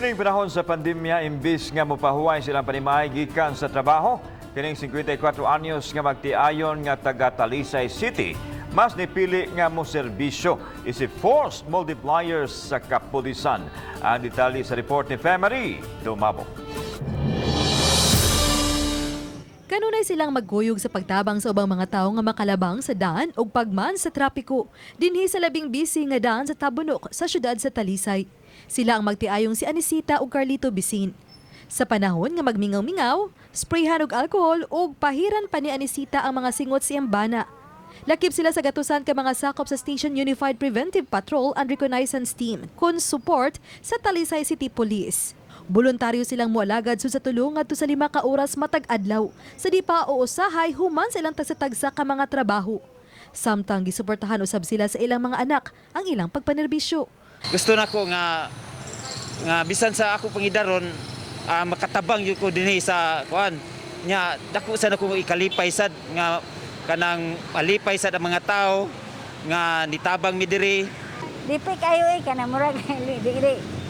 Kining panahon sa pandemya, imbis nga mopahuway silang panimay gikan sa trabaho, kining 54 anyos nga magtiayon nga taga Talisay City, mas nipili nga mo serbisyo isip force multipliers sa kapulisan. Ang detalye sa report ni Femery Dumabo. Kanunay silang magguyog sa pagtabang sa ubang mga tawo nga makalabang sa daan o pagman sa trapiko, dinhi sa labing busy nga daan sa Tabunok sa syudad sa Talisay. Sila ang magtiayong si Anisita ug Carlito Bisin. Sa panahon nga magmingaw-mingaw, sprayhan og alkohol ug pahiran pa ni Anisita ang mga singot sa iyang Lakip sila sa gatusan ka mga sakop sa Station Unified Preventive Patrol and Reconnaissance Team kun support sa Talisay City Police. Voluntaryo silang moalagad sa tulong adto sa 5 ka oras matag adlaw. Sa di pa uusahay human silang tagsa-tagsa ka mga trabaho. Samtang gisuportahan usab sila sa ilang mga anak ang ilang pagpanerbisyo. Gusto na ko nga bisan sa ako pangidaron makatabang yun ko dinhi sa kuan nya dako sa nako ikalipay sad nga kanang malipay sad ang mga tao nga nitabang mi diri. Lipay kayo kanang murag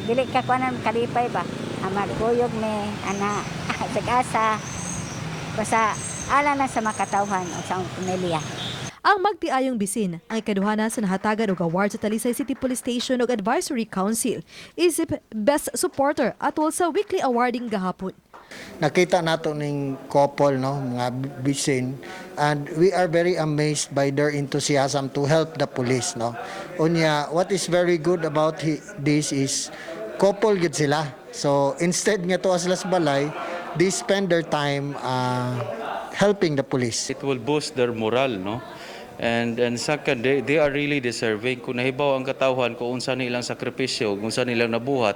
dili ka kuanan kalipay ba. Magkuyog me ana sagasa basta ala na sa makatawhan o sa pamilya. Ang magtiayong bisin ang ikaduhana sa nahatagan og award sa Talisay City Police Station ug Advisory Council isip Best Supporter atol sa weekly awarding gahapon. Nakita nato ning couple no mga bisin and we are very amazed by their enthusiasm to help the police no. Unya what is very good about this is couple gid sila. So instead nga to sila sa balay, they spend their time helping the police. It will boost their morale, no? And second, they are really deserving. Kung nahibaw ang katawhan kung unsa nilang sakripisyo, kung unsa nilang nabuhat,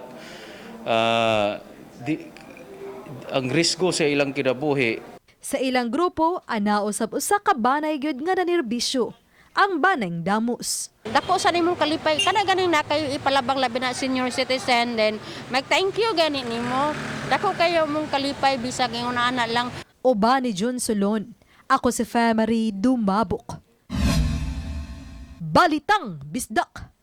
ang risgo sa ilang kinabuhi. Sa ilang grupo, anausab usa ka banay gyud nga nanerbisyo, ang banayng damus. Dako sa nimong kalipay, kana ganing na kayo ipalabang labi na senior citizen, then mag-thank you gani nimo. Dako kayo mong kalipay bisag ingon ana lang. Oba ni Jun Solon. Ako si Femery Dumabok. Balitang Bisdak.